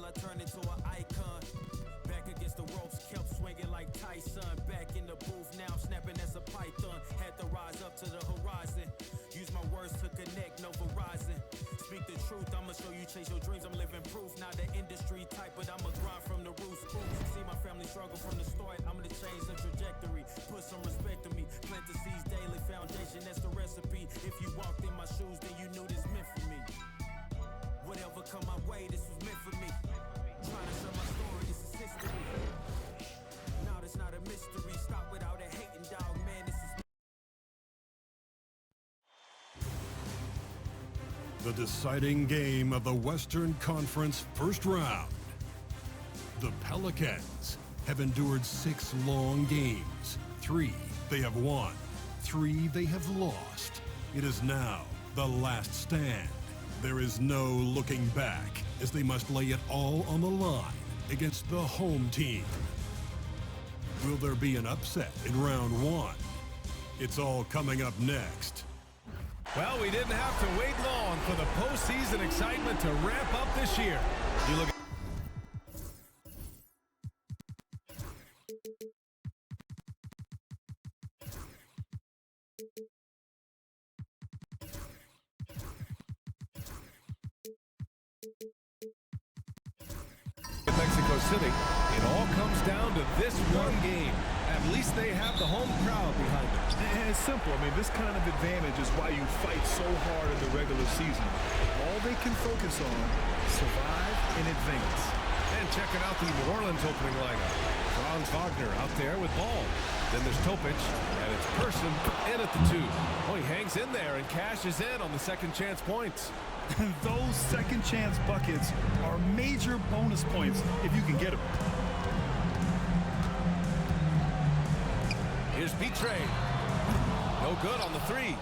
I turn into an icon. Back against the ropes, kept swinging like Tyson. Back in the booth, now I'm snapping as a python. Had to rise up to the horizon. Use my words to connect, no Verizon. Speak the truth, I'ma show you chase your dreams. I'm living proof, not the industry type, but I'ma grind from the roots. See my family struggle from the start, I'm gonna change the trajectory. Put some respect to me, plant the seeds daily. Foundation, that's the recipe. If you walked in my shoes, then you knew this meant for me. Whatever come my way, this was meant for me. Trying to show my story, this is history. Now it's not a mystery. Stop without a hating dog, man, this is. The deciding game of the Western Conference first round. The Pelicans have endured 6 long games. 3 they have won, 3 they have lost. It is now the last stand. There is no looking back as they must lay it all on the line against the home team. Will there be an upset in round 1? It's all coming up next. Well, we didn't have to wait long for the postseason excitement to ramp up this year. You look at Mexico City, it all comes down to this one game. At least they have the home crowd behind them. And it's simple. I mean, this kind of advantage is why you fight so hard in the regular season. All they can focus on, survive and advance. And checking out the New Orleans opening lineup. Franz Wagner out there with ball. Then there's Topic, and it's Person in at the 2. Oh, he hangs in there and cashes in on the second chance points. Those second chance buckets are major bonus points if you can get them. Here's Petray. No good on the 3.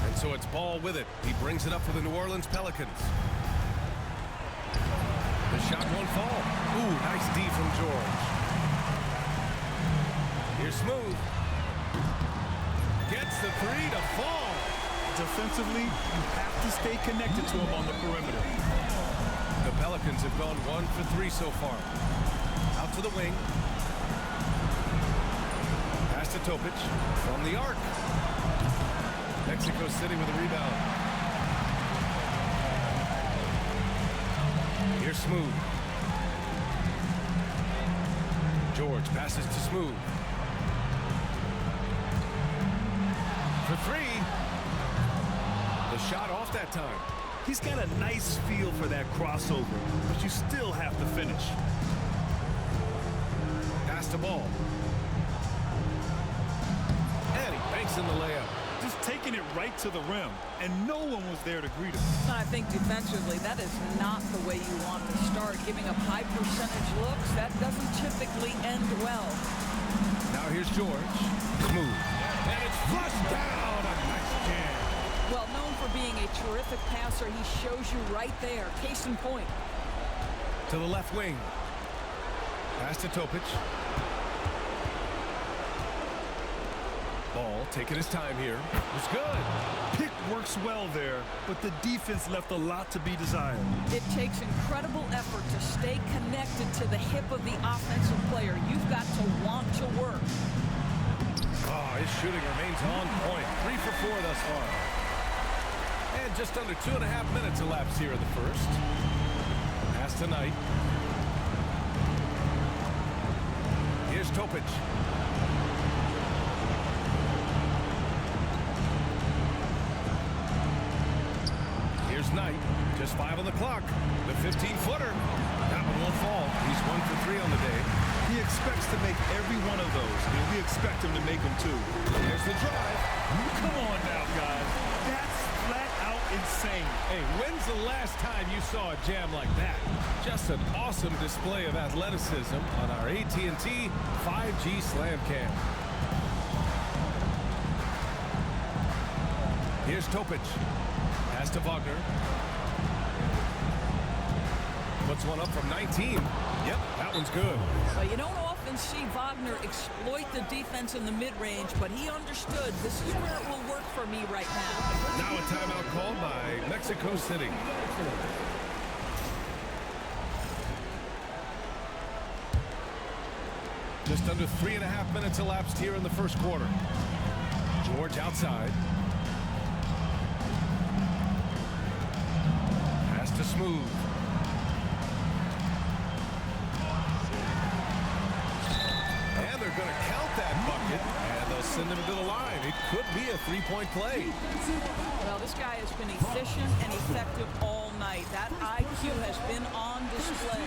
And so it's Ball with it. He brings it up for the New Orleans Pelicans. The shot won't fall. Ooh, nice D from George. Here's Smooth. Gets the 3 to fall. Defensively, you have to stay connected to him on the perimeter. The Pelicans have gone 1 for 3 so far. Out to the wing. Pass to Topic from the arc. Mexico City with a rebound. Here's Smooth. George passes to Smooth. For 3. The shot off that time. He's got a nice feel for that crossover, but you still have to finish. Pass the ball. And he banks in the layup. Just taking it right to the rim, and no one was there to greet him. I think defensively, that is not the way you want to start. Giving up high percentage looks, that doesn't typically end well. Now here's George. Smooth. And it's flushed down. A nice jam. Well, known for being a terrific passer, he shows you right there. Case in point. To the left wing. Pass to Topic. Ball taking his time here. It's good. Pick works well there, but the defense left a lot to be desired. It takes incredible effort to stay connected to the hip of the offensive player. You've got to want to work. Oh, his shooting remains on point. 3 for 4 thus far. And just under 2.5 minutes elapsed here in the first. Pass to Knight. Here's Topic. Here's Knight. Just 5 on the clock. The 15-footer. That one won't fall. He's 1 for 3 on the day. He expects to make every one of those, and we expect him to make them too. There's the drive. Come on now, guys. That's flat out insane. Hey, when's the last time you saw a jam like that? Just an awesome display of athleticism on our AT&T 5G Slam Cam. Here's Topic. Pass to Wagner. Puts one up from 19. Yep, that one's good. Well, you don't often see Wagner exploit the defense in the mid-range, but he understood this is where it will work for me right now. Now a timeout called by Mexico City. Just under 3.5 minutes elapsed here in the first quarter. George outside. Pass to Smooth. And they're going to count that bucket, and they'll send him to the line. It could be a three-point play. Well, this guy has been efficient and effective all night. That IQ has been on display.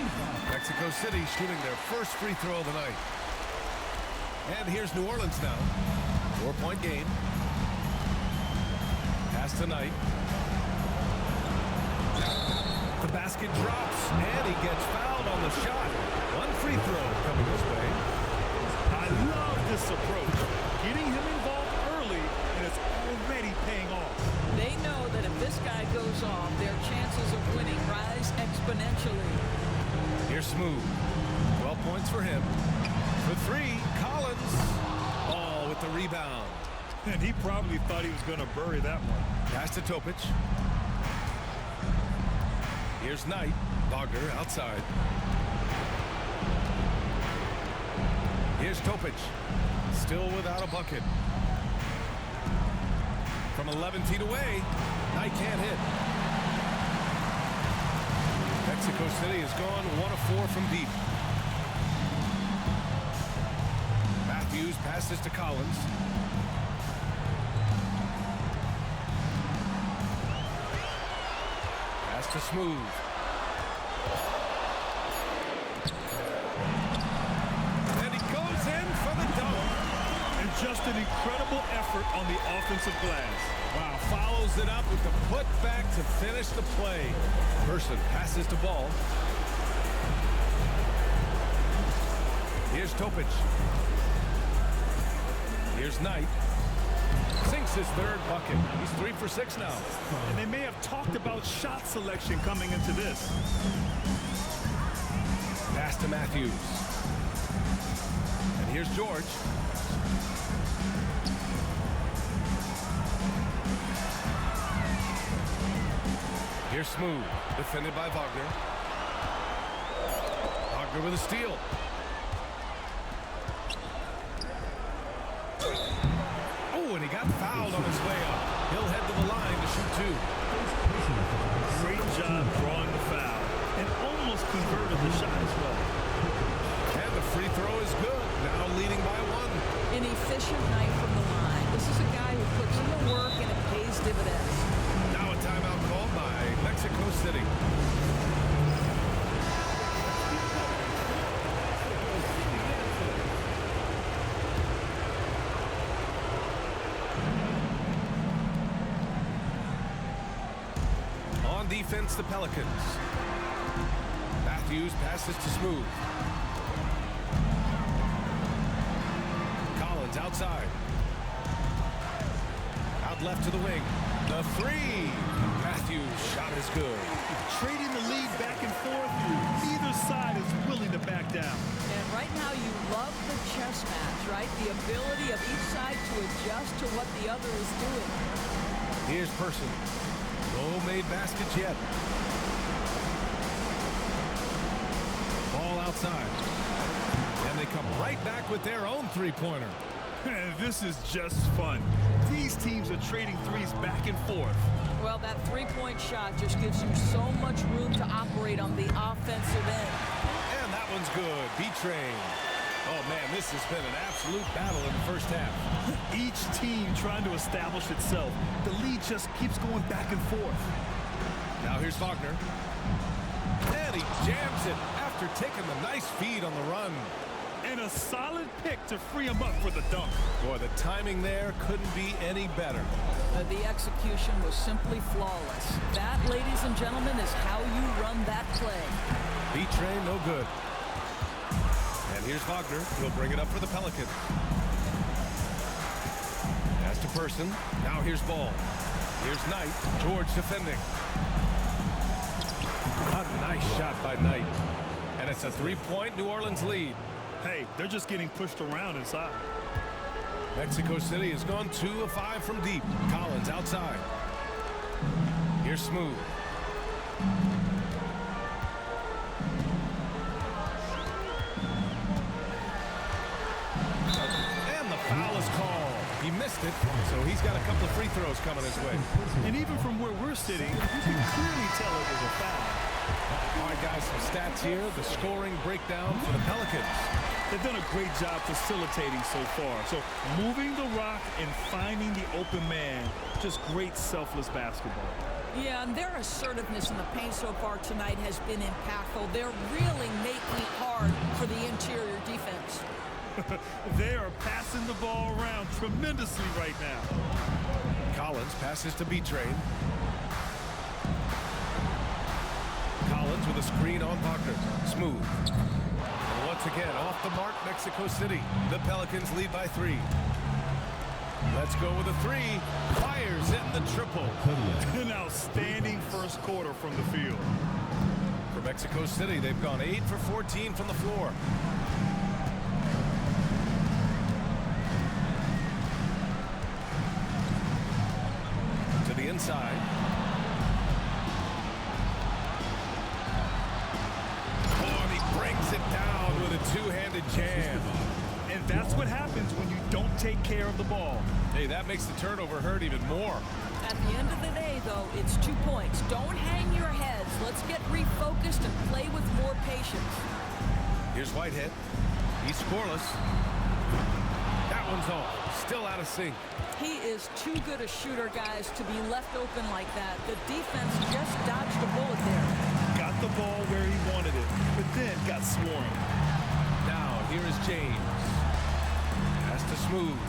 Mexico City shooting their first free throw of the night. And here's New Orleans now. 4-point game. Pass to Knight. The basket drops, and he gets fouled on the shot. One free throw coming his way. I love this approach. Getting him involved early, and it's already paying off. They know that if this guy goes off, their chances of winning rise exponentially. Here's Smooth. 12 points for him. For three, Collins. Ball with the rebound. And he probably thought he was going to bury that one. Pass to Topic. Here's Knight. Wagner outside. Here's Topic. Still without a bucket. From 11 feet away, Knight can't hit. Mexico City has gone 1 of 4 from deep. Matthews passes to Collins. Pass to Smooth. And he goes in for the dunk. And just an incredible effort on the offensive glass. Wow, follows it up with the putback to finish the play. Person passes to Ball. Here's Topic. Here's Knight. Sinks his third bucket. He's 3 for 6 now. And they may have talked about shot selection coming into this. Pass to Matthews. And here's George. Here's Smooth. Defended by Wagner. Wagner with a steal. Oh, and he got fouled on his way up. He'll head to the line to shoot 2. Great job drawing the foul. And almost converted the shot as well. And the free throw is good. Now leading by 1. An efficient night from the line. This is a guy who puts in the work and it pays dividends. Now a timeout called by Mexico City. On defense, the Pelicans. Matthews passes to Smooth. Collins outside. Out left to the wing. The three. Matthews' shot is good. Trading the lead back and forth. Either side is willing to back down. And right now you love the chess match, right? The ability of each side to adjust to what the other is doing. Here's Person. No made baskets yet. Ball outside. And they come right back with their own three-pointer. This is just fun. These teams are trading threes back and forth. Well, that three-point shot just gives you so much room to operate on the offensive end. And that one's good. B-Train. Oh, man, this has been an absolute battle in the first half. Each team trying to establish itself. The lead just keeps going back and forth. Now here's Wagner. And he jams it after taking the nice feed on the run. And a solid pick to free him up for the dunk. Boy, the timing there couldn't be any better. The execution was simply flawless. That, ladies and gentlemen, is how you run that play. B-Train, no good. And here's Wagner. He'll bring it up for the Pelicans. Pass to Person. Now here's Ball. Here's Knight. George defending. A nice shot by Knight. And it's a three-point New Orleans lead. Hey, they're just getting pushed around inside. Mexico City has gone 2 of 5 from deep. Collins outside. Here's Smooth. missed it, so he's got a couple of free throws coming his way. And even from where we're sitting, you can clearly tell it was a foul. All right, guys, some stats here. The scoring breakdown for the Pelicans. They've done a great job facilitating so far. So moving the rock and finding the open man, just great selfless basketball. Yeah, and their assertiveness in the paint so far tonight has been impactful. They're really making it hard for the interior defense. They are passing the ball around tremendously right now. Collins passes to B-Train. Collins with a screen on Wagner. Smooth. And once again, off the mark, Mexico City. The Pelicans lead by 3. Let's go with a 3. Fires in the triple. An outstanding first quarter from the field. For Mexico City, they've gone 8 for 14 from the floor. To the inside. Oh, and he brings it down with a two-handed jam. And that's what happens when you don't take care of the ball. Hey, that makes the turnover hurt even more. At the end of the day, though, it's 2 points. Don't hang your heads. Let's get refocused and play with more patience. Here's Whitehead. He's scoreless. That one's off. Still out of sync. He is too good a shooter, guys, to be left open like that. The defense just dodged a bullet there. Got the ball where he wanted it, but then got swarmed. Now, here is James. Has to Smooth.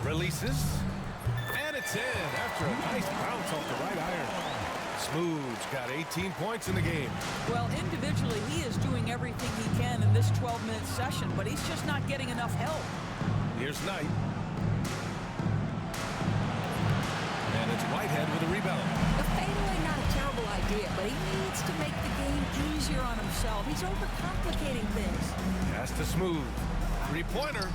Releases. And it's in after a nice bounce off the right iron. Smooth's got 18 points in the game. Well, individually, he is doing everything he can in this 12-minute session, but he's just not getting enough help. Here's Knight. And it's Whitehead with a rebound. The fadeaway, not a terrible idea, but he needs to make the game easier on himself. He's overcomplicating things. Has to Smooth. Three-pointer.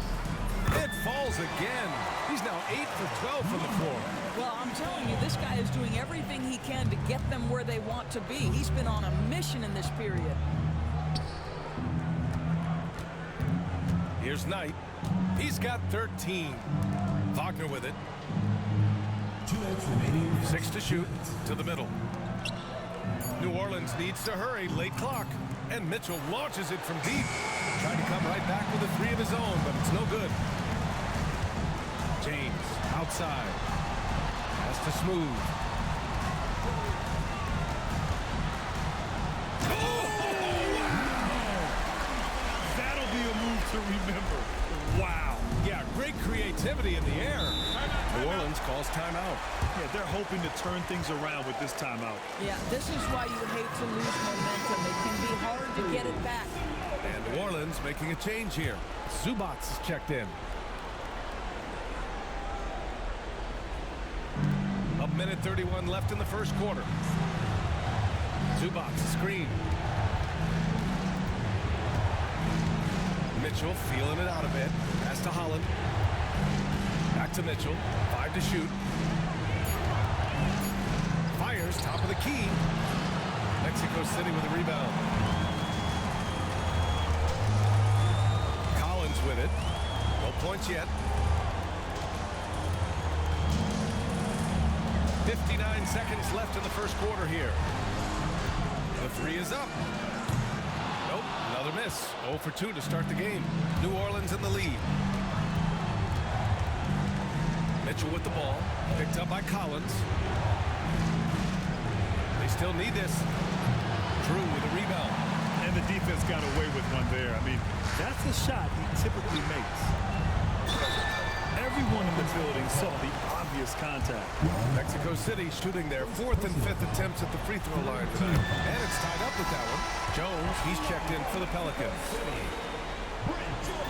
It falls again. He's now 8 for 12 from the floor. Well, I'm telling you, this guy is doing everything he can to get them where they want to be. He's been on a mission in this period. Here's Knight. He's got 13. Wagner with it. 6 to shoot. To the middle. New Orleans needs to hurry. Late clock. And Mitchell launches it from deep. Trying to come right back with a 3 of his own, but it's no good. James outside. Has to Smooth. Oh, wow! That'll be a move to remember. Wow. Yeah, great creativity in the air. New Orleans calls timeout. Yeah, they're hoping to turn things around with this timeout. Yeah, this is why you hate to lose momentum. It can be hard to get it back. And New Orleans making a change here. Zubac is checked in. A minute 31 left in the first quarter. Zubac screen. Mitchell feeling it out a bit. Pass to Holland. Back to Mitchell. 5 to shoot. Fires top of the key. Mexico City with a rebound. Collins with it. No points yet. 59 seconds left in the first quarter here. The 3 is up. Nope, another miss. 0 for 2 to start the game. New Orleans in the lead. Mitchell with the ball. Picked up by Collins. They still need this. Drew with a rebound. And the defense got away with one there. I mean, that's a shot he typically makes. Everyone in the building saw the obvious contact. Mexico City shooting their 4th and 5th attempts at the free throw line tonight. And it's tied up with that one. Jones, he's checked in for the Pelicans.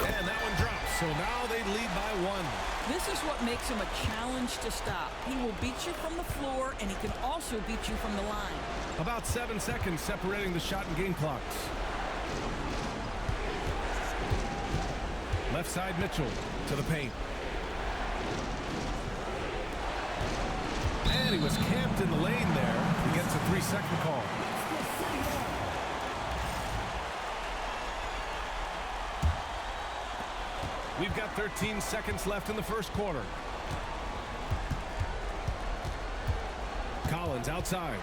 And that one drops. So now they lead by 1. This is what makes him a challenge to stop. He will beat you from the floor, and he can also beat you from the line. About 7 seconds separating the shot and game clocks. Left side Mitchell to the paint. And he was camped in the lane there. He gets a 3-second call. We've got 13 seconds left in the first quarter. Collins outside.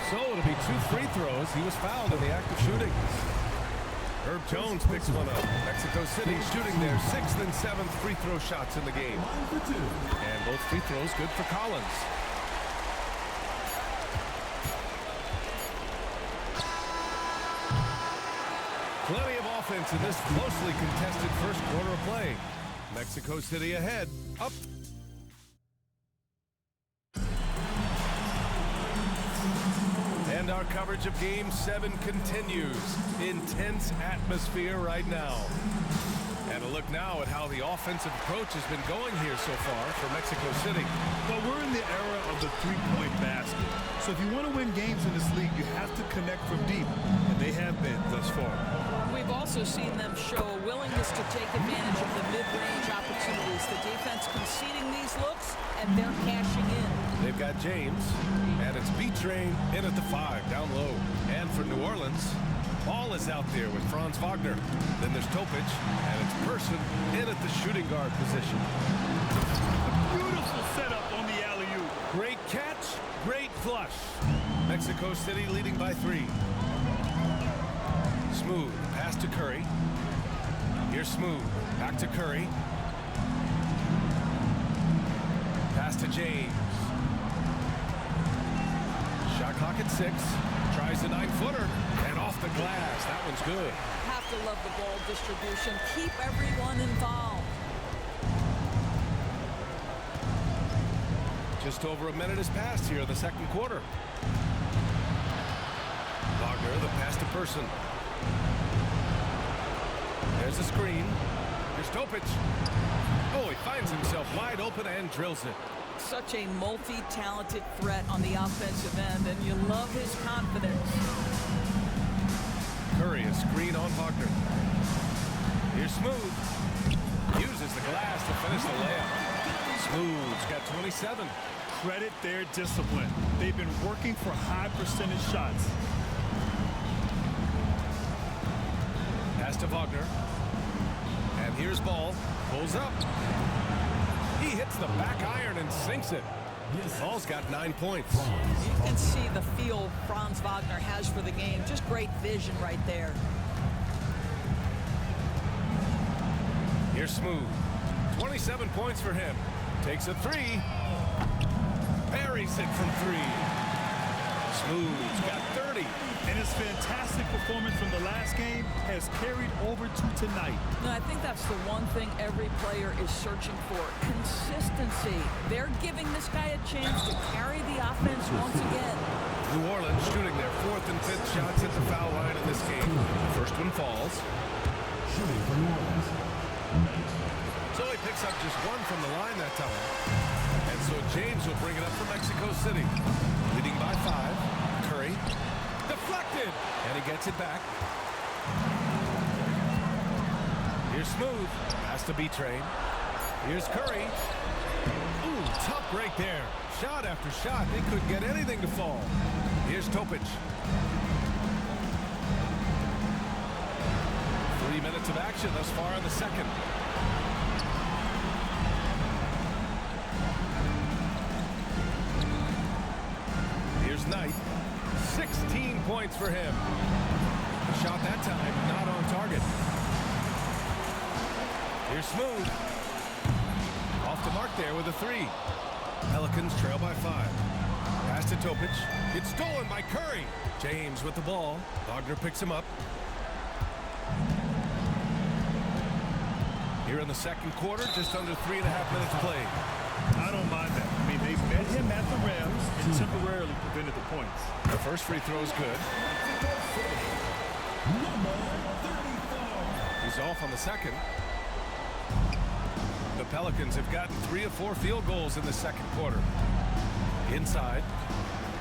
So it'll be 2 free throws. He was fouled in the act of shooting. Herb Jones picks one up. Mexico City shooting their 6th and 7th free throw shots in the game. And both free throws good for Collins. Plenty of offense in this closely contested first quarter of play. Mexico City ahead. Up. And our coverage of Game 7 continues. Intense atmosphere right now. And a look now at how the offensive approach has been going here so far for Mexico City. Well, we're in the era of the three-point basket. So if you want to win games in this league, you have to connect from deep. And they have been thus far. We've also seen them show a willingness to take advantage of the mid-range opportunities. The defense conceding these looks, and they're cashing in. They've got James, and it's B-Train in at the 5, down low. And for New Orleans, Ball is out there with Franz Wagner. Then there's Topic, and it's Person in at the shooting guard position. A beautiful setup on the alley-oop. Great catch, great flush. Mexico City leading by 3. Smooth, pass to Curry. Here's Smooth, back to Curry. Pass to James. Shot clock at 6. Tries a 9-footer, and off the glass. That one's good. Have to love the ball distribution. Keep everyone involved. Just over a minute has passed here in the second quarter. Wagner, the pass to Person. There's a screen. Here's Topic. Oh, he finds himself wide open and drills it. Such a multi-talented threat on the offensive end, and you love his confidence. Curry, a screen on Wagner. Here's Smooth. Uses the glass to finish the layup. Smooth's got 27. Credit their discipline. They've been working for high percentage shots. Pass to Wagner. And here's Ball. Pulls up. He hits the back iron and sinks it. Ball's got 9 points. You can see the feel Franz Wagner has for the game. Just great vision right there. Here's Smooth. 27 points for him. Takes a 3. Buries it from 3. Smooth's got 30. And his fantastic performance from the last game has carried over to tonight. No, I think that's the one thing every player is searching for. Consistency. They're giving this guy a chance to carry the offense once again. New Orleans shooting their 4th and 5th shots at the foul line in this game. First one falls. Shooting for New Orleans. So he picks up just 1 from the line that time. And so James will bring it up for Mexico City. Leading by 5. Curry. Deflected. And he gets it back. Here's Smooth. Pass to B-Train. Here's Curry. Ooh, tough break there. Shot after shot. They couldn't get anything to fall. Here's Topic. 3 minutes of action thus far in the second. Here's Knight. 16 points for him. The shot that time not on target. Here's Smooth. Off the mark there with a 3. Pelicans trail by 5. Pass to Topic. It's stolen by Curry. James with the ball. Wagner picks him up. Here in the second quarter, just under 3.5 minutes played. I don't mind that. I mean, they met him at the rim and temporarily prevented the points. The first free throw is good. He's off on the second. The Pelicans have gotten 3 of 4 field goals in the second quarter. Inside,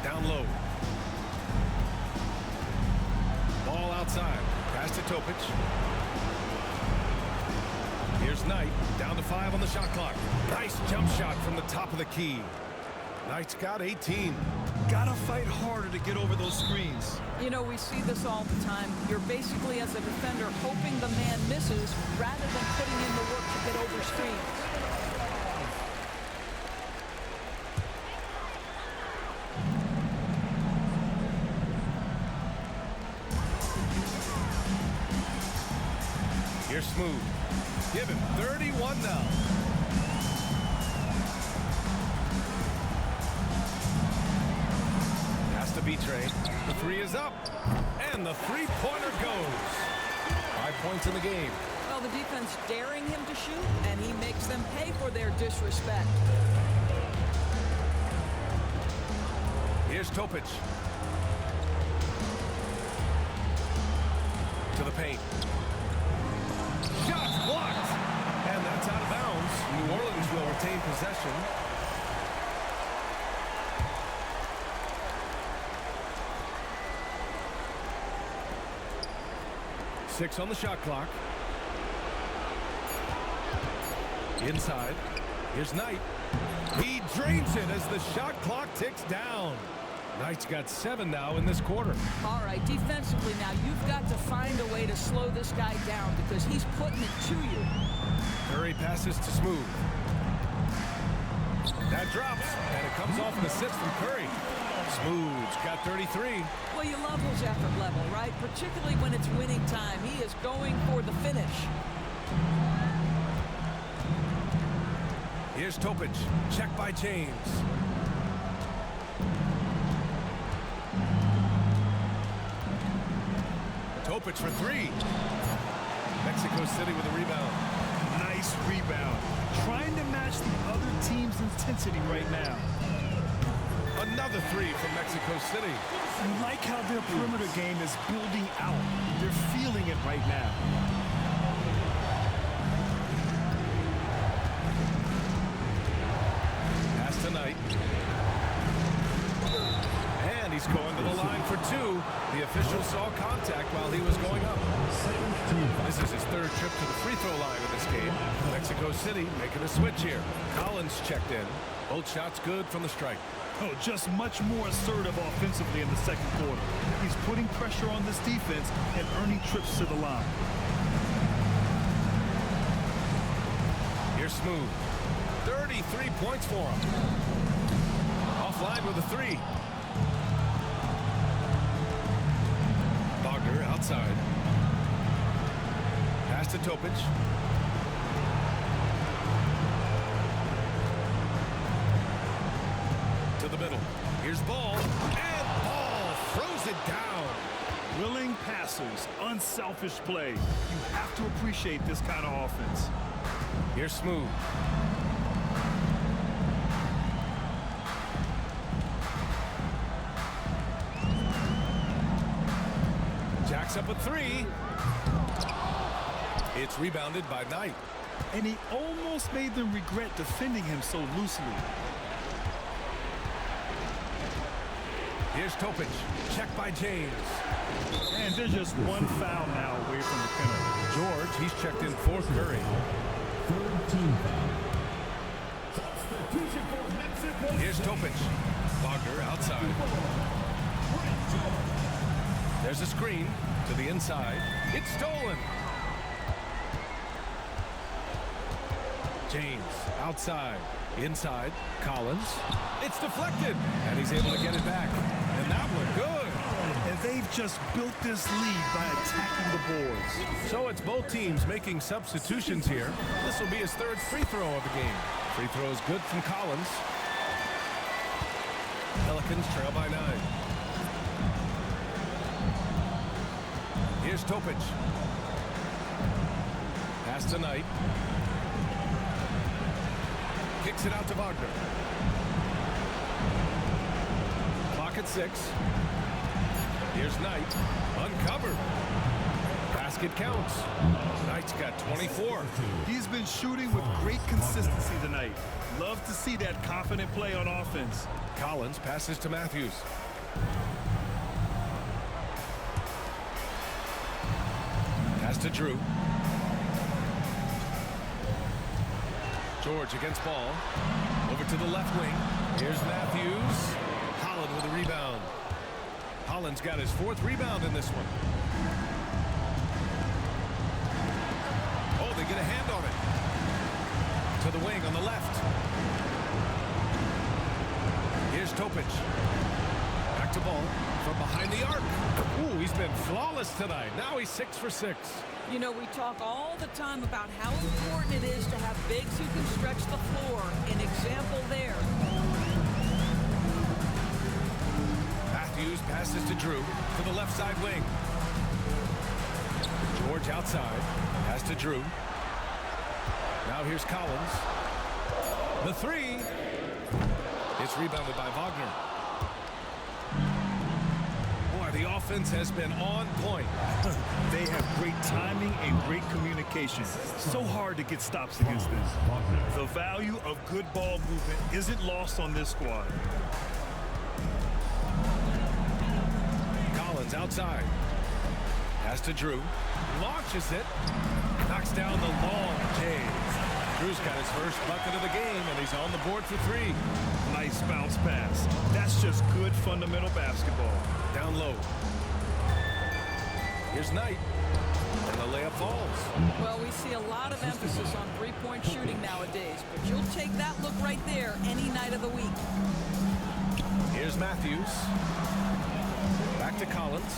down low. Ball outside. Pass to Topic. Here's Knight, down to 5 on the shot clock. Nice jump shot from the top of the key. Knight's got 18. Gotta fight harder to get over those screens. You know, we see this all the time. You're basically, as a defender, hoping the man misses rather than putting in the work to get over screens. Here's Smooth. Give him 31 now. Has to be Trey. The three is up. And the three-pointer goes. 5 points in the game. Well, the defense daring him to shoot, and he makes them pay for their disrespect. Here's Topic. To the paint. Shots blocked. And that's out of bounds. New Orleans will retain possession. Six on the shot clock. Inside. Here's Knight. He drains it as the shot clock ticks down. Knight's got 7 now in this quarter. All right, defensively now, you've got to find a way to slow this guy down because he's putting it to you. Curry passes to Smooth. That drops, and it comes off an assist from Curry. Smooth's got 33. Well, you love his effort level, right? Particularly when it's winning time. He is going for the finish. Here's Topic. Check by James. Topic for three. Mexico City with a rebound. Nice rebound. Trying to match the other team's intensity right now. Another three from Mexico City. I like how their perimeter game is building out. They're feeling it right now. Pass to Knight. And he's going to the line for two. The official saw contact while he was going up. This is his third trip to the free throw line in this game. Mexico City making a switch here. Collins checked in. Both shots good from the strike. Oh, just much more assertive offensively in the second quarter. He's putting pressure on this defense and earning trips to the line. Here's Smooth. 33 points for him. Offline with a three. Wagner outside. Pass to Topic. To the middle. Here's Ball. And Ball throws it down. Willing passers, unselfish play. You have to appreciate this kind of offense. Here's Smooth. Jacks up a three. It's rebounded by Knight. And he almost made them regret defending him so loosely. Here's Topic. Check by James. And there's just one foul now away from the penalty. George, he's checked in for Curry. Here's Topic. Wagner outside. There's a screen to the inside. It's stolen. James outside. Inside. Collins. It's deflected. And he's able to get it back. And that one good. And they've just built this lead by attacking the boards. So it's both teams making substitutions here. This will be his third free throw of the game. Free throw is good from Collins. Pelicans trail by 9. Here's Topic. Pass to Knight. Kicks it out to Wagner. Clock at 6. Here's Knight. Uncovered. Basket counts. Knight's got 24. He's been shooting with great consistency tonight. Love to see that confident play on offense. Collins passes to Matthews. Pass to Drew. George against Ball. Over to the left wing. Here's Matthews. Holland with a rebound. Holland's got his 4th rebound in this one. Oh, they get a hand on it. To the wing on the left. Here's Topic. Back to ball from behind the arc. Ooh, he's been flawless tonight. Now he's 6 for 6. You know, we talk all the time about how important it is to have bigs who can stretch the floor. An example there. Matthews passes to Drew to the left side wing. George outside. Pass to Drew. Now here's Collins. The 3. It's rebounded by Wagner. Boy, the offense has been on point. They have great timing and great communication. So hard to get stops against them. The value of good ball movement isn't lost on this squad. Collins outside. Pass to Drew. Launches it. Knocks down the long James. Drew's got his first bucket of the game, and he's on the board for 3. Nice bounce pass. That's just good fundamental basketball. Down low. Here's Knight. And the layup falls. Well, we see a lot of emphasis on three-point shooting nowadays, but you'll take that look right there any night of the week. Here's Matthews. Back to Collins.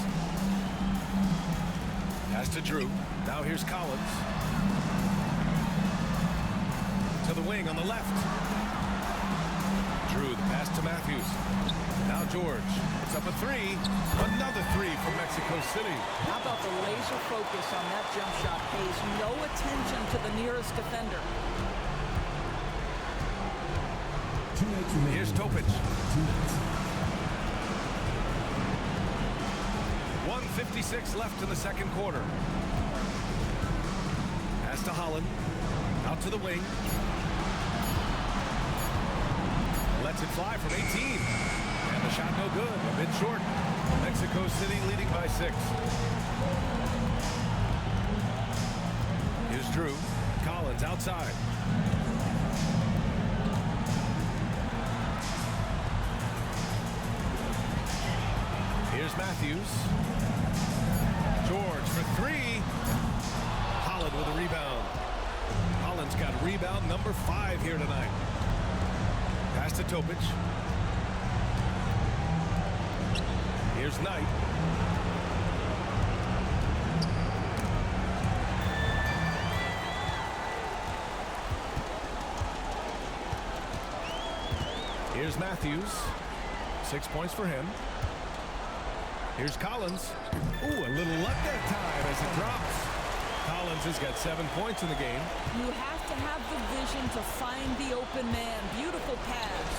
Pass to Drew. Now here's Collins. To the wing on the left. Drew, the pass to Matthews. Now George. It's up a 3. Another 3 from Mexico City. How about the laser focus on that jump shot? Pays no attention to the nearest defender. Here's Topic. 1:56 left in the second quarter. Pass to Holland. Out to the wing. Lets it fly from 18. And the shot no good. A bit short. Mexico City leading by 6. Here's Drew. Collins outside. Here's Matthews. George for 3. Holland with a rebound. Holland's got rebound number 5 here tonight. Pass to Topic. Here's Knight. Here's Matthews. 6 points for him. Here's Collins. Ooh, a little luck that time as it drops. Collins has got 7 points in the game. You have to have the vision to find the open man. Beautiful pass.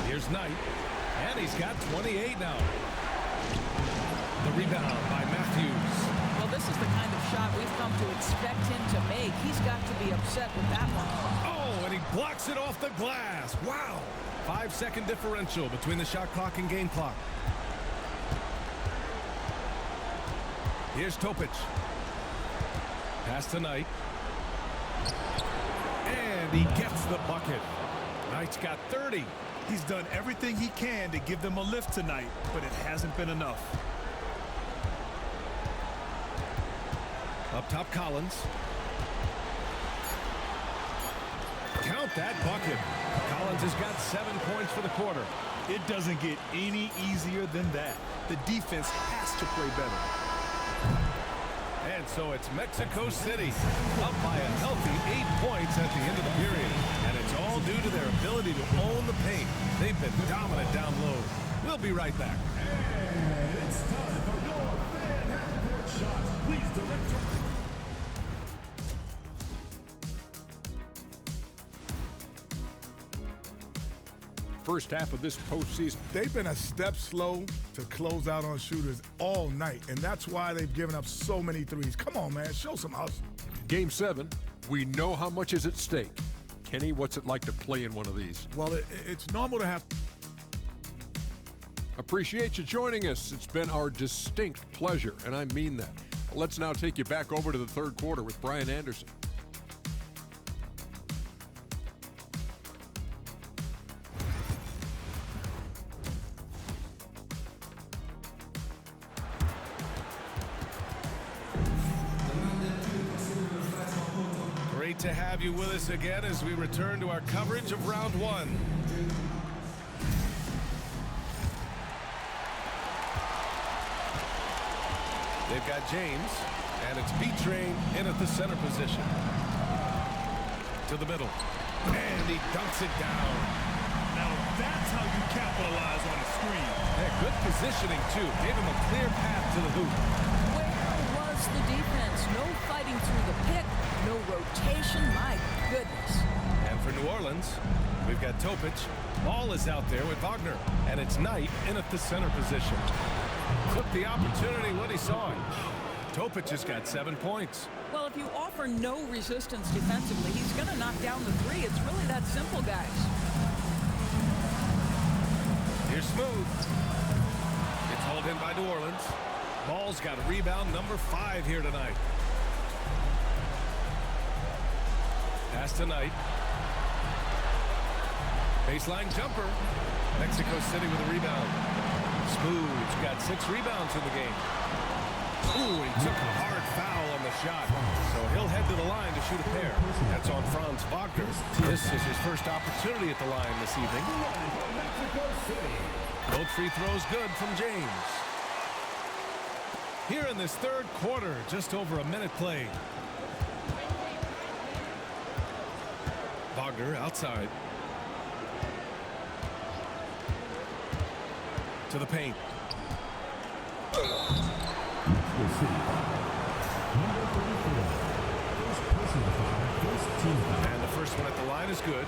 Here's Knight. And he's got 28 now. The rebound by Matthews. Well, this is the kind of shot we've come to expect him to make. He's got to be upset with that one. Oh, and he blocks it off the glass. Wow. 5-second differential between the shot clock and game clock. Here's Topic. Pass to Knight. And he gets the bucket. Knight's got 30. He's done everything he can to give them a lift tonight, but it hasn't been enough. Up top, Collins. Count that bucket. Collins has got 7 points for the quarter. It doesn't get any easier than that. The defense has to play better. And so it's Mexico City up by a healthy 8 points at the end of the period. And it's all due to their ability to own the paint. They've been dominant down low. We'll be right back. And it's time for your fan half-court shot. Please direct your... First half of this postseason, they've been a step slow to close out on shooters all night, and that's why they've given up so many threes. Come on, man, show some hustle. Game 7, we know how much is at stake. Kenny, what's it like to play in one of these? Well, it's normal to have... Appreciate you joining us. It's been our distinct pleasure, and I mean that. Let's now take you back over to the third quarter with Brian Anderson. to have you with us again as we return to our coverage of round one. They've got James, and it's B-Train in at the center position. To the middle, and he dunks it down. Now that's how you capitalize on a screen. Hey, good positioning, too. Gave him a clear path to the hoop. Where was the defense? No fighting through the pick, no rotation. My goodness. And for New Orleans, we've got Topic. Ball is out there with Wagner, and it's Knight in at the center position. Took the opportunity when he saw it. Topic has got 7 points. Well, if you offer no resistance defensively, he's going to knock down the three. It's really that simple, guys. Here's Smooth. It's hauled in by New Orleans. Ball's got rebound number 5 here tonight. Pass to Knight. Baseline jumper. Mexico City with a rebound. Smooth's got 6 rebounds in the game. Ooh, he took a hard foul on the shot. So he'll head to the line to shoot a pair. That's on Franz Wagner. This is his first opportunity at the line this evening. Both free throws good from James. Here in this third quarter, just over a minute played. Wagner outside. To the paint. And the first one at the line is good.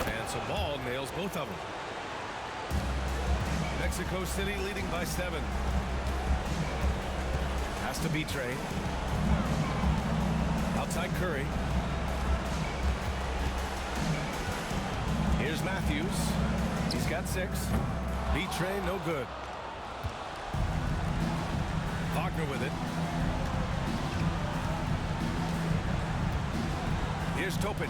And so Ball nails both of them. Mexico City leading by 7. Has to be Trey. Outside Curry. Here's Matthews. He's got 6. B-Train, no good. Wagner with it. Here's Topic.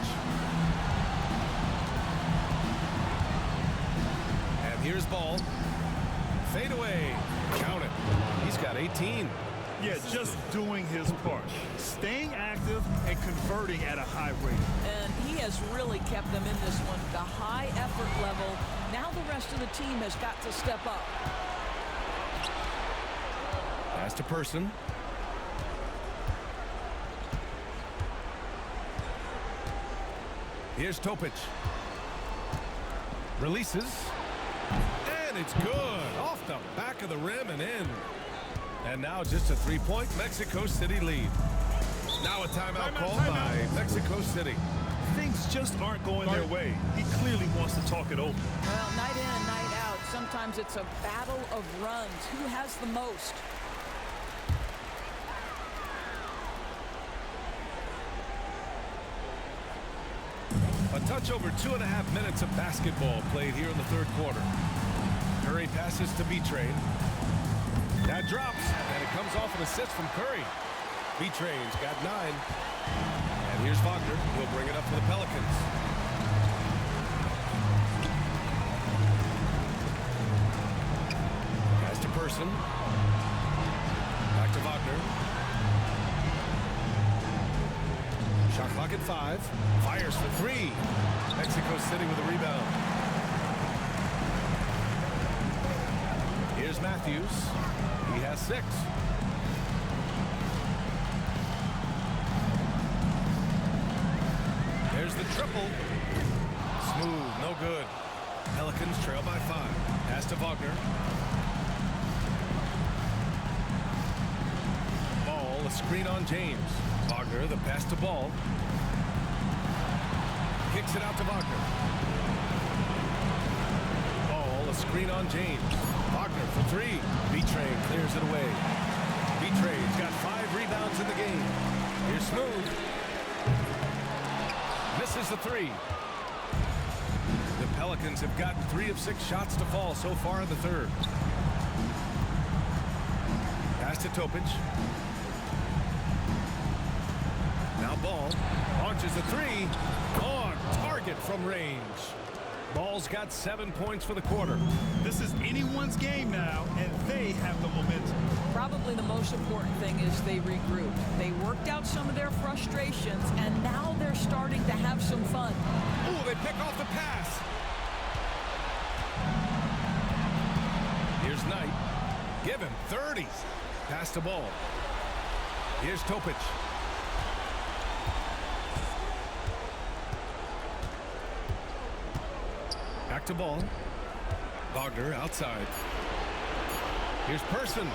And here's Ball. Fade away. Count it. He's got 18. Yeah, just doing his part. Staying active and converting at a high rate. And he has really kept them in this one. The high effort level. Now the rest of the team has got to step up. Pass to Person. Here's Topic. Releases. And it's good. Off the back of the rim and in. And now just a 3-point Mexico City lead. Now a timeout called by Mexico City. Things just aren't going their way. He clearly wants to talk it over. Well, night in and night out, sometimes it's a battle of runs. Who has the most? A touch over 2.5 minutes of basketball played here in the third quarter. Curry passes to B-Train. That drops, and it comes off an assist from Curry. B-Train's got 9. And here's Wagner. He'll bring it up for the Pelicans. Pass to Person. Back to Wagner. Shot clock at 5. Fires for 3. Mexico City with a rebound. Here's Matthews. He has 6. There's the triple. Smooth, no good. Pelicans trail by 5. Pass to Wagner. Ball, a screen on James. Wagner, the pass to Ball. Kicks it out to Wagner. Ball, a screen on James. Wagner for 3. B-Train clears it away. B-Train's got 5 rebounds in the game. Here's Smooth. Misses the 3. The Pelicans have gotten 3 of 6 shots to fall so far in the third. Pass to Topic. Now Ball launches a 3 on target from range. Ball's got 7 points for the quarter. This is anyone's game now, and they have the momentum. Probably the most important thing is they regrouped. They worked out some of their frustrations, and now they're starting to have some fun. Ooh, they pick off the pass. Here's Knight. Give him 30. Pass the ball. Here's Topic. Back to ball. Wagner outside. Here's Person.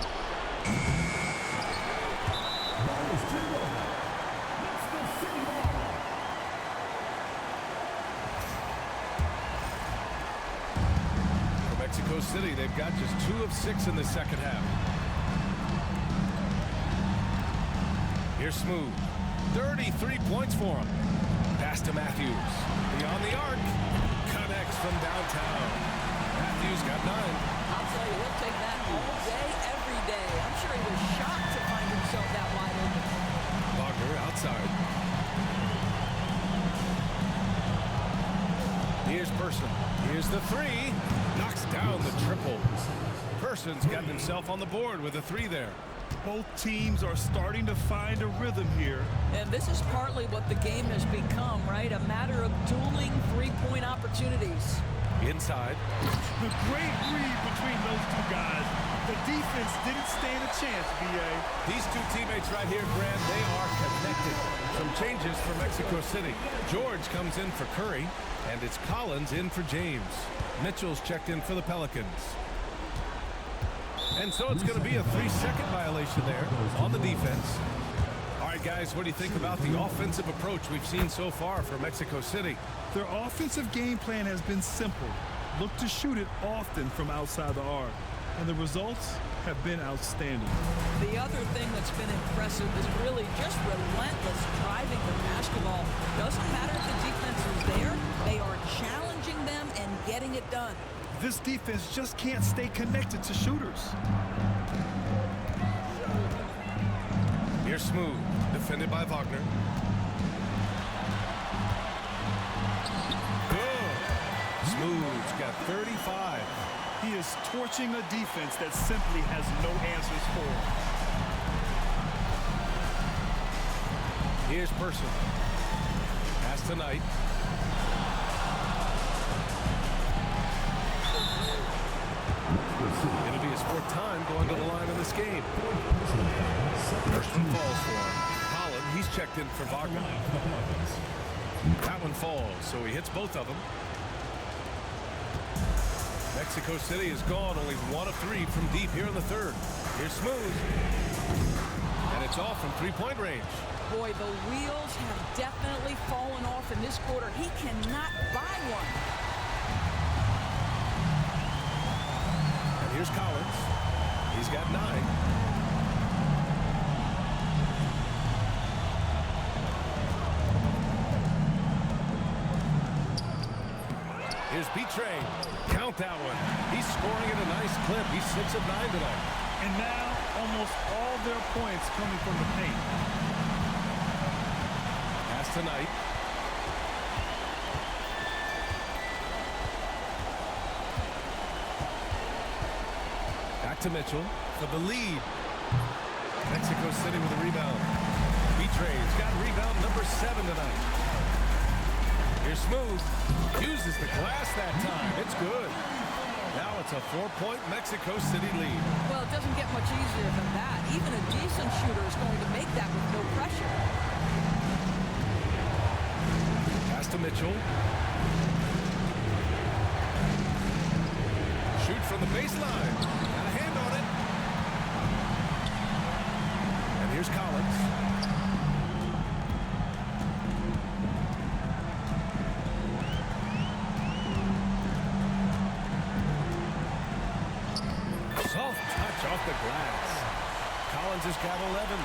For Mexico City, they've got just 2 of 6 in the second half. Here's Smooth. 33 points for him. Pass to Matthews. Beyond the arc. Connects from downtown. Matthews got 9. I'll tell you, he'll take that all day, every day. I'm sure he was shocked to find himself that wide open. Wagner outside. Here's Person. Here's the 3. Knocks down the triple. Person's gotten himself on the board with a 3 there. Both teams are starting to find a rhythm here. And this is partly what the game has become, right? A matter of dueling three-point opportunities. Inside. The great read between those two guys. The defense didn't stand a chance, B.A. These two teammates right here, Grant, they are connected. Some changes for Mexico City. George comes in for Curry, and it's Collins in for James. Mitchell's checked in for the Pelicans. And so it's going to be a 3-second violation there on the defense. All right, guys, what do you think about the offensive approach we've seen so far for Mexico City? Their offensive game plan has been simple. Look to shoot it often from outside the arc. And the results have been outstanding. The other thing that's been impressive is really just relentless driving the basketball. Doesn't matter if the defense is there, they are challenging them and getting it done. This defense just can't stay connected to shooters. Here's Smooth, defended by Wagner. Good. Smooth's got 35. He is torching a defense that simply has no answers for him. Here's Person. Pass to Knight. It'll be his 4th time going to the line in this game. First one falls for him. Holland, he's checked in for Wagner. That one falls, so he hits both of them. Mexico City has gone only 1 of 3 from deep here in the 3rd. Here's Smooth. And it's off from 3-point range. Boy, the wheels have definitely fallen off in this quarter. He cannot buy one. Here's Collins. He's got 9. Here's B-Train. Count that one. He's scoring at a nice clip. He's 6 of 9 tonight. And now, almost all their points coming from the paint. Pass tonight. To Mitchell for the lead. Mexico City with a rebound. B-Train's got rebound number 7 tonight. Here's Smooth. Uses the glass that time. It's good. Now it's a 4-point Mexico City lead. Well, it doesn't get much easier than that. Even a decent shooter is going to make that with no pressure. Pass to Mitchell. Shoot from the baseline. Got a hand on it. And here's Collins. Soft touch off the glass. Collins has got 11.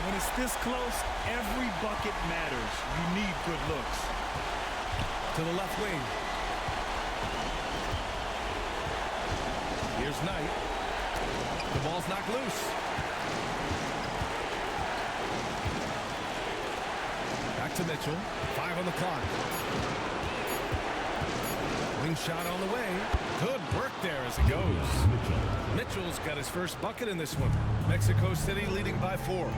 When it's this close, every bucket matters. You need good looks. To the left wing. Here's Knight. The ball's knocked loose. Back to Mitchell. 5 on the clock. Wing shot on the way. Good work there as it goes. Mitchell's got his first bucket in this one. Mexico City leading by 4.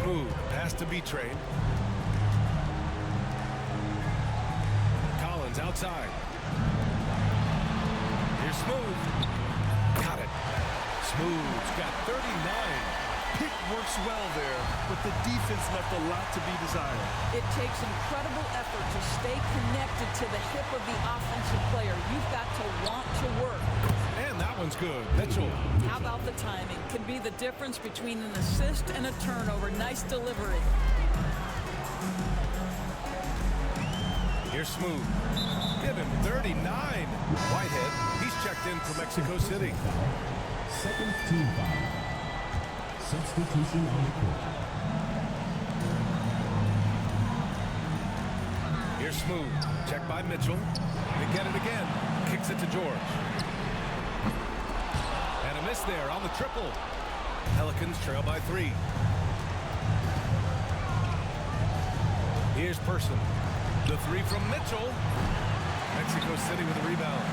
Smooth pass to B-Train. Collins outside. Here's Smooth. Got it. Smooth's got 39. Pick works well there, but the defense left a lot to be desired. It takes incredible effort to stay connected to the hip of the offensive player. You've got to want to work. And that one's good. Mitchell. How about the timing? Can be the difference between an assist and a turnover. Nice delivery. Here's Smooth. Give him 39. Whitehead, he's checked in for Mexico City. Second team foul. Substitution on the court. Here's Smooth. Check by Mitchell. They get it again. Kicks it to George. And a miss there on the triple. Pelicans trail by 3. Here's Person. The 3 from Mitchell. Mexico City with a rebound.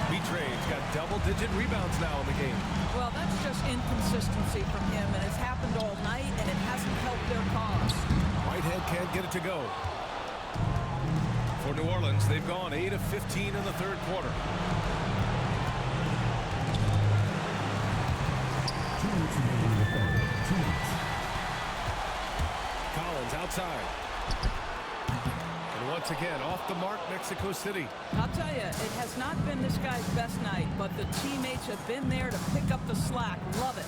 B-Train's got double-digit rebounds now in the game. Well, that's just inconsistency from him, and it's happened all night, and it hasn't helped their cause. Whitehead can't get it to go. For New Orleans, they've gone 8 of 15 in the third quarter. 2 minutes remaining in the third. 2 minutes. Collins outside. And once again, off the mark, Mexico City. I'll tell you, it has not been this guy's best night, but the teammates have been there to pick up the slack. Love it.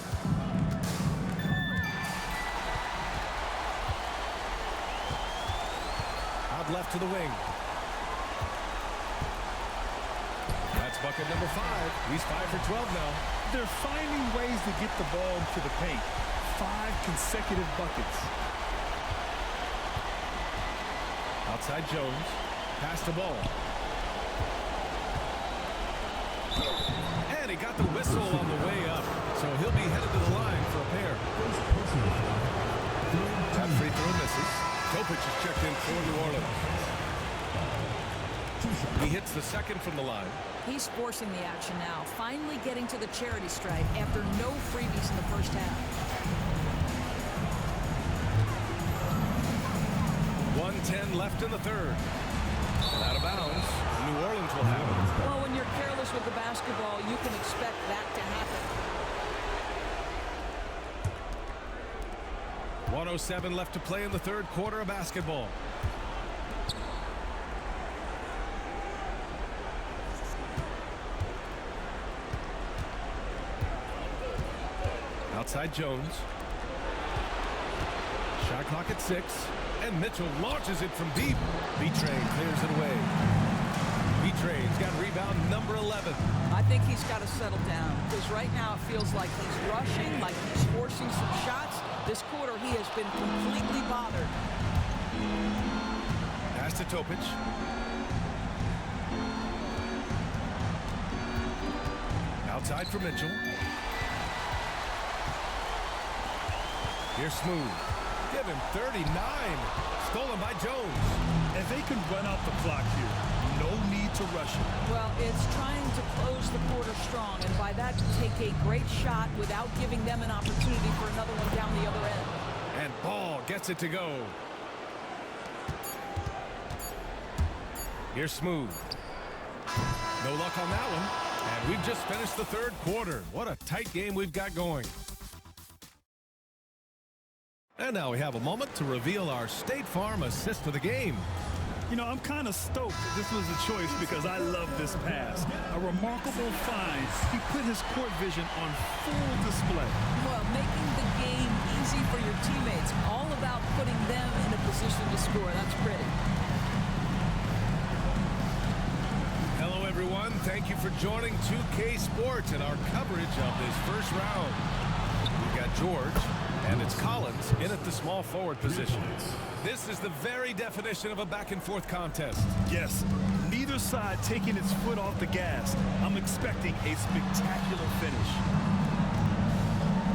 Out left to the wing. That's bucket number 5. He's 5 for 12 now. They're finding ways to get the ball into the paint. 5 consecutive buckets. Outside Jones. Pass the ball. And he got the whistle on the way up. So he'll be headed to the line for a pair. That free throw misses. Topic is checked in for New Orleans. He hits the second from the line. He's forcing the action now, finally getting to the charity stripe after no freebies in the first half. 1:10 left in the third. And out of bounds. New Orleans will have it. Well, when you're careless with the basketball, you can expect that to happen. 1:07 left to play in the third quarter of basketball. Outside Jones. Shot clock at 6. And Mitchell launches it from deep. B-Train clears it away. B-Train's got rebound number 11. I think he's got to settle down, because right now it feels like he's rushing, like he's forcing some shots. This quarter he has been completely bothered. Pass to Topic. Outside for Mitchell. Here's Smooth. Give him 39. Stolen by Jones. And they can run out the clock here. No need to rush it. Well, it's trying to close the quarter strong, and by that, take a great shot without giving them an opportunity for another one down the other end. And Ball gets it to go. Here's Smooth. No luck on that one. And we've just finished the third quarter. What a tight game we've got going. And now we have a moment to reveal our State Farm assist of the game. You know, I'm kind of stoked that this was a choice because I love this pass. A remarkable find. He put his court vision on full display. Well, making the game easy for your teammates. All about putting them in a position to score. That's pretty. Hello, everyone. Thank you for joining 2K Sports and our coverage of this first round. We've got George. And it's Collins in at the small forward position. This is the very definition of a back-and-forth contest. Yes, neither side taking its foot off the gas. I'm expecting a spectacular finish.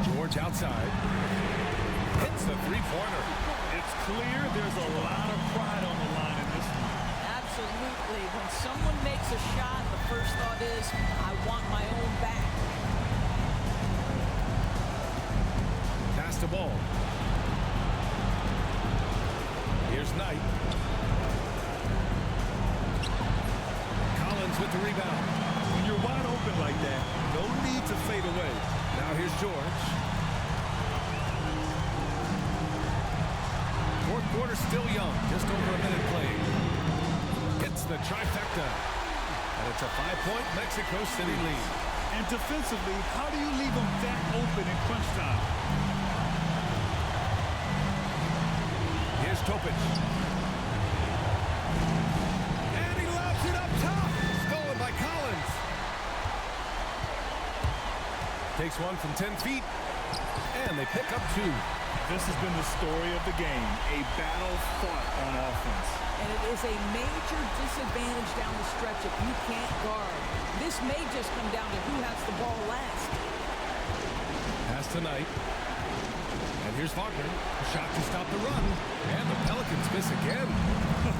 George outside. Hits the three-pointer. It's clear there's a lot of pride on the line in this one. Absolutely. Absolutely. When someone makes a shot, the first thought is, I want my own back. Pass the ball. Here's Knight. Collins with the rebound. When you're wide open like that, no need to fade away. Now here's George. Fourth quarter still young, just over a minute played. Gets the trifecta. And it's a 5-point Mexico City lead. And defensively, how do you leave them that open in crunch time? Here's Topic. And he lobs it up top. Stolen by Collins. Takes one from 10 feet. And they pick up 2. This has been the story of the game. A battle fought on offense. And it is a major disadvantage down the stretch if you can't guard. This may just come down to who has the ball last. Pass tonight. And here's Wagner. Shot to stop the run. And the Pelicans miss again.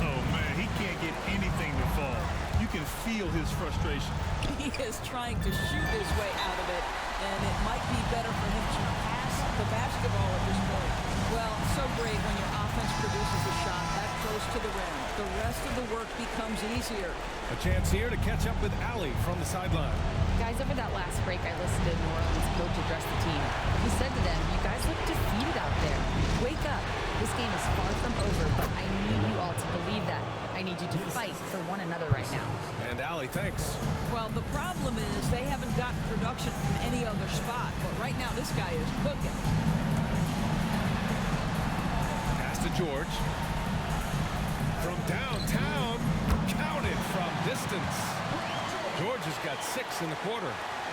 Oh, man, he can't get anything to fall. You can feel his frustration. He is trying to shoot his way out of it, and it might be better for him to pass the basketball at this point. Well, so great when your offense produces a shot that close to the rim. The rest of the work becomes easier. A chance here to catch up with Allie from the sideline. Guys, over that last break, I listened to New Orleans coach address the team. He said to them, you guys look defeated out there. Wake up. This game is far from over, but I need you all to believe that. I need you to fight for one another right now. And Allie, thanks. Well, the problem is they haven't gotten production from any other spot, but right now this guy is cooking. Pass to George. From downtown, counted from distance. George has got 6 in the quarter.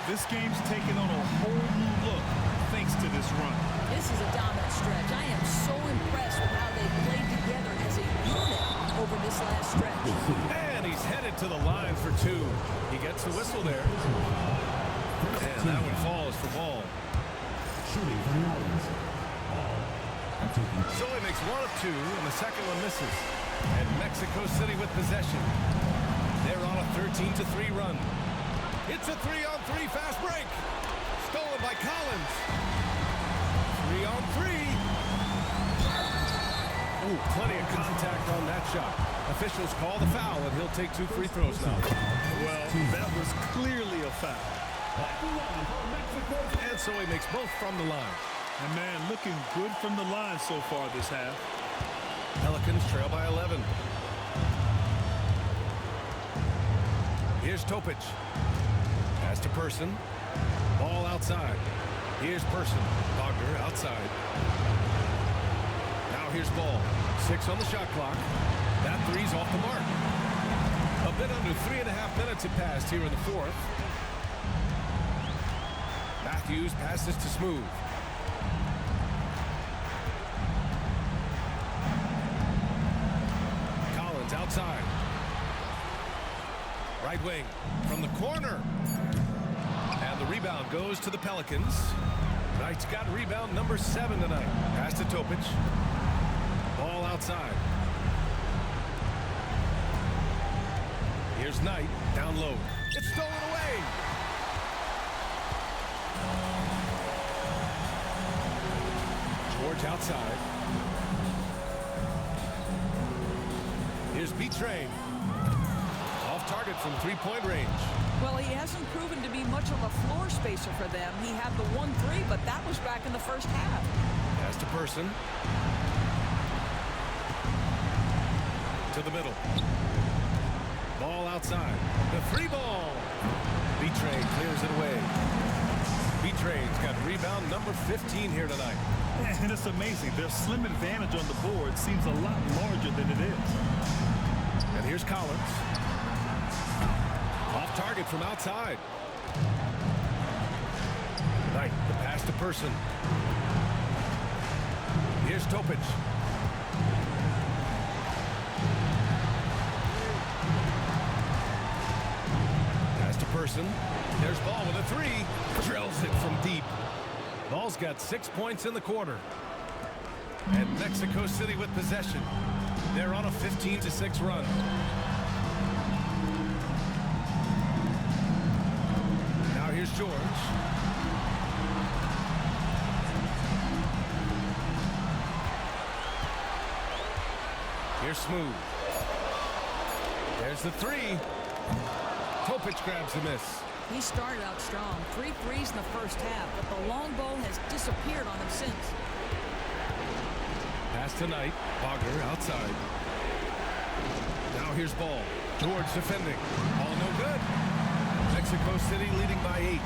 This game's taken on a whole new look thanks to this run. This is a dominant stretch. I am so impressed with how they played together as a unit over this last stretch. And he's headed to the line for 2. He gets the whistle there. And that one falls for ball. Shooting from the islands. So he makes 1 of 2, and the second one misses. And Mexico City with possession. They're on a 13-3 run. It's a 3-on-3 fast break. Stolen by Collins. 3-on-3. Ooh, plenty of contact on that shot. Officials call the foul, and he'll take 2 free throws now. Well, that was clearly a foul. And so he makes both from the line. And, man, looking good from the line so far this half. Pelicans trail by 11. Here's Topic. Pass to Person. Ball outside. Here's Person. Wagner outside. Now here's Ball. 6 on the shot clock. That 3's off the mark. A bit under 3.5 minutes have passed here in the 4th. Matthews passes to Smooth. Collins outside. Right wing from the corner. And the rebound goes to the Pelicans. Knight's got rebound number 7 tonight. Pass to Topic. Ball outside. Here's Knight down low. It's stolen away. George outside. Here's B-Train. Off target from 3-point range. Well, he hasn't proven to be much of a floor spacer for them. He had the 1-3, but that was back in the first half. Pass to Person. To the middle. Ball outside. The 3 ball. B-Train clears it away. B-Train's got rebound number 15 here tonight. And it's amazing. Their slim advantage on the board seems a lot larger than it is. And here's Collins. Off target from outside. Knight, the pass to Person. Here's Topic. Pass to Person. There's Ball with a 3. Drills it from deep. Ball's got 6 points in the quarter. And Mexico City with possession. They're on a 15-6 run. George. Here's Smooth. There's the three. Topic grabs the miss. He started out strong. 3 threes in the first half, but the long ball has disappeared on him since. Pass tonight. Wagner outside. Now here's ball. George defending. Ball no good. Mexico City leading by 8.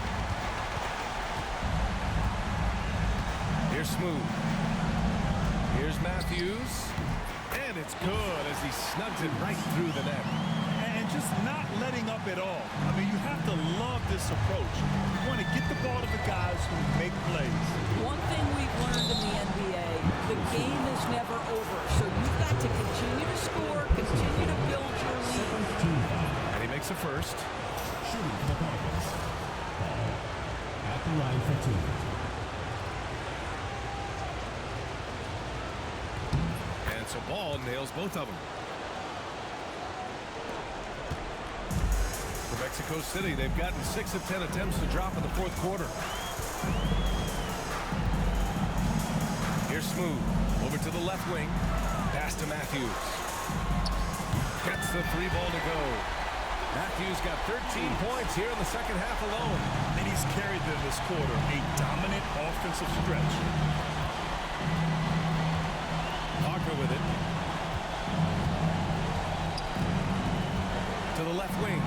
Here's Smooth. Here's Matthews. And it's good as he snugs it right through the net. And just not letting up at all. I mean, you have to love this approach. You want to get the ball to the guys who make plays. One thing we've learned in the NBA, the game is never over. So you've got to continue to score, continue to build your lead. And he makes a first. Shooting for the Pelicans. Ball at the line for 2. And so Ball nails both of them. For Mexico City, they've gotten 6 of 10 attempts to drop in the fourth quarter. Here's Smooth. Over to the left wing. Pass to Matthews. Gets the 3 ball to go. Matthews got 13 points here in the second half alone. And he's carried them this quarter. A dominant offensive stretch. Wagner with it. To the left wing.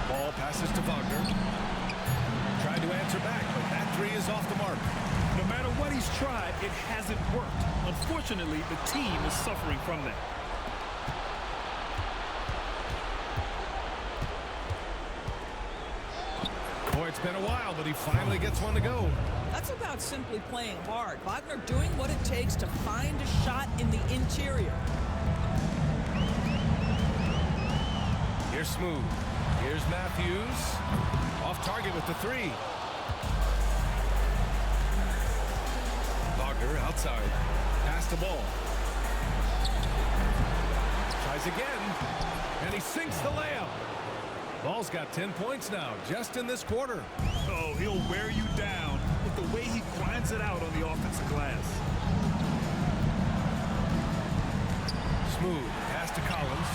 Ball passes to Wagner. Tried to answer back, but that 3 is off the mark. No matter what he's tried, it hasn't worked. Unfortunately, the team is suffering from that. Boy, it's been a while, but he finally gets one to go. That's about simply playing hard. Wagner doing what it takes to find a shot in the interior. Here's Smooth. Here's Matthews. Off target with the 3. Wagner outside. Pass the ball. Tries again. And he sinks the layup. Ball's got 10 points now, just in this quarter. Oh, he'll wear you down with the way he grinds it out on the offensive glass. Smooth. Pass to Collins.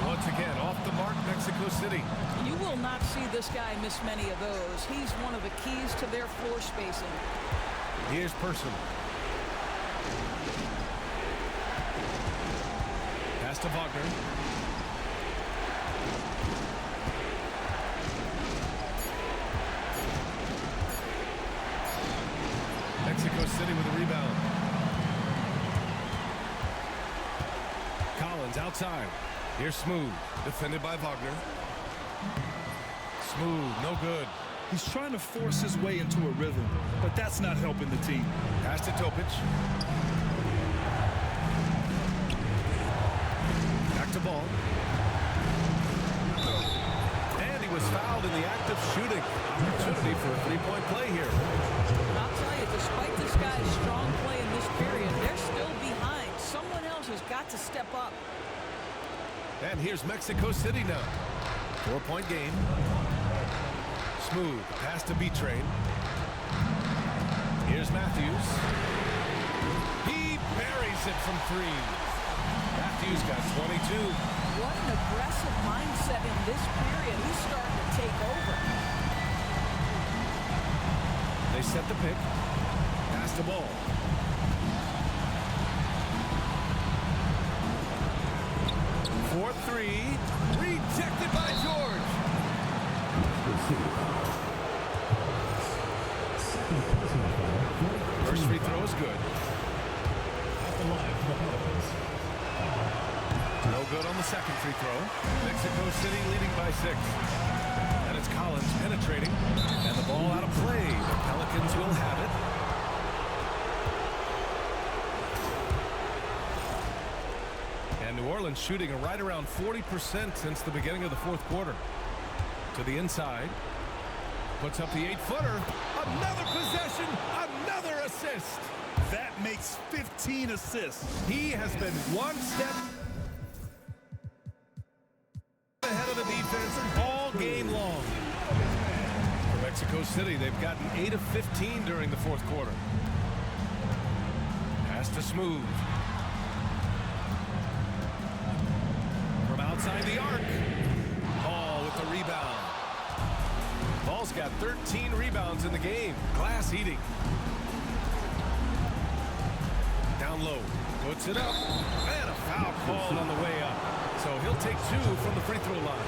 Once again, off the mark, Mexico City. You will not see this guy miss many of those. He's one of the keys to their floor spacing. Here's Person. Pass to Wagner. Mexico City with a rebound. Collins outside. Here's Smooth. Defended by Wagner. Smooth, no good. He's trying to force his way into a rhythm, but that's not helping the team. Pass to Topic. Back to Ball. And he was fouled in the act of shooting. Opportunity for a 3-point play here. And I'll tell you, despite this guy's strong play in this period, they're still behind. Someone else has got to step up. And here's Mexico City now. 4-point game. Smooth. Pass to B-Train. Here's Matthews. He buries it from 3. Matthews got 22. What an aggressive mindset in this period. He's starting to take over. They set the pick. Pass the ball. For 3. Rejected by George. First free throw is good. At the line for the Pelicans. No good on the second free throw. Mexico City leading by 6. And it's Collins penetrating. And the ball out of play. The Pelicans will have it. And New Orleans shooting right around 40% since the beginning of the fourth quarter. To the inside. Puts up the 8-footer. Another possession. Another assist. That makes 15 assists. He has been one step. Mexico City. They've gotten 8 of 15 during the fourth quarter. Pass to Smooth. From outside the arc. Ball with the rebound. Ball's got 13 rebounds in the game. Glass eating. Down low. Puts it up. And a foul called on the way up. So he'll take 2 from the free throw line.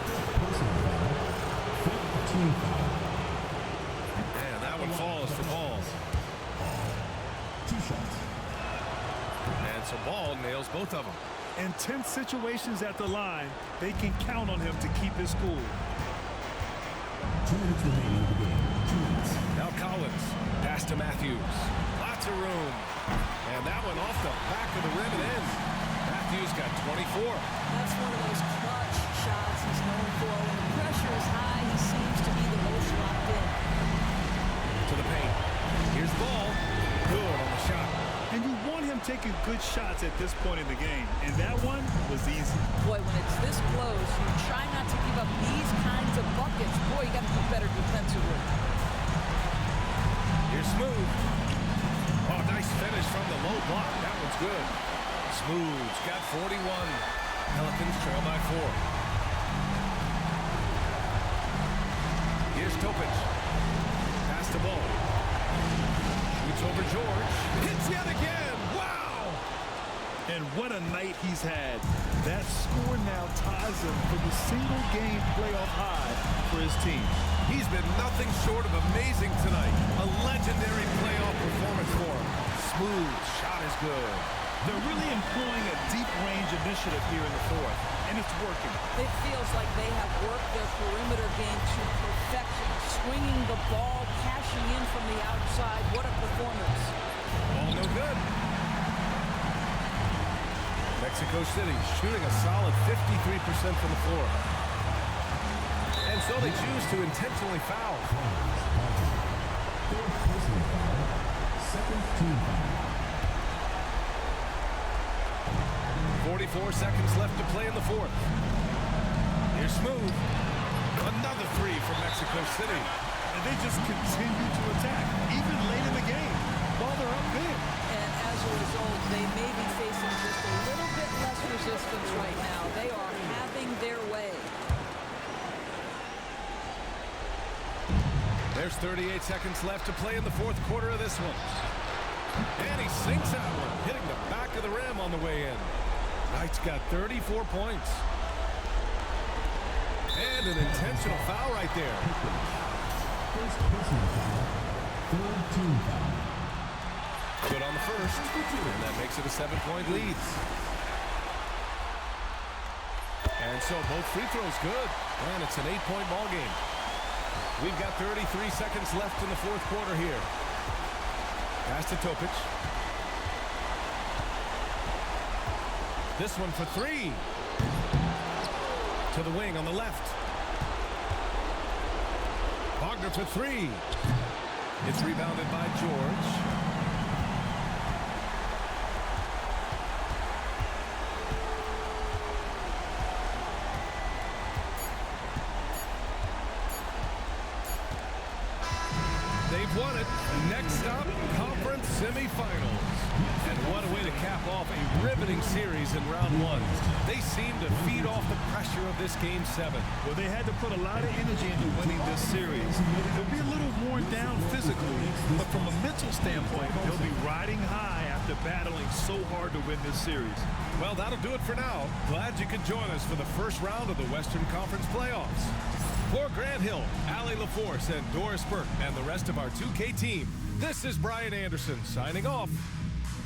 And that one falls for Ball. 2 shots. And so Ball nails both of them. In tense situations at the line, they can count on him to keep his cool. 2 minutes remaining in the game. 2 minutes. Now Collins. Pass to Matthews. Lots of room. And that one off the back of the rim and in. Matthews got 24. That's one of those clutch shots he's known for. When the pressure is high, he seems to be the most locked in. To the paint. Here's Ball. Good on the shot. And you want him taking good shots at this point in the game. And that one was easy. Boy, when it's this close, you try not to give up these kinds of buckets. Boy, you got to do better defensively. Here's Smooth. Oh, nice finish from the low block. That one's good. Smooth's got 41. Pelicans trail by 4. Here's Topic. Pass the ball. Shoots over George. Hits yet again. Wow! And what a night he's had. That score now ties him for the single-game playoff high for his team. He's been nothing short of amazing tonight. A legendary playoff performance for him. Smooth shot is good. They're really employing a deep-range initiative here in the fourth, and it's working. It feels like they have worked their perimeter game to perfection. Swinging the ball, cashing in from the outside. What a performance. Ball no good. Mexico City shooting a solid 53% from the floor. And so they choose to intentionally foul. Second team foul. 44 seconds left to play in the fourth. Here's Smooth. Another 3 from Mexico City. And they just continue to attack, even late in the game, while they're up big. And as a result, they may be facing just a little bit less resistance right now. They are having their way. There's 38 seconds left to play in the fourth quarter of this one. And he sinks that one, hitting the back of the rim on the way in. Knight's got 34 points. And an intentional foul right there. First personal foul. Third team foul. Good on the first. And that makes it a 7-point lead. And so both free throws good. And it's an 8-point ball game. We've got 33 seconds left in the fourth quarter here. Pass to Topic. This one for 3. To the wing on the left. Wagner for 3. It's rebounded by George. They've won it. Next stop, conference semifinals. And what a way to cap off a riveting series in round 1. They seem to feed off the pressure of this Game 7. Well, they had to put a lot of energy into winning this series. They'll be a little worn down physically, but from a mental standpoint, they'll be riding high after battling so hard to win this series. Well, that'll do it for now. Glad you could join us for the first round of the Western Conference playoffs. For Grant Hill, Allie LaForce, and Doris Burke, and the rest of our 2K team, this is Brian Anderson signing off.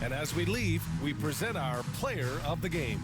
And as we leave, we present our player of the game.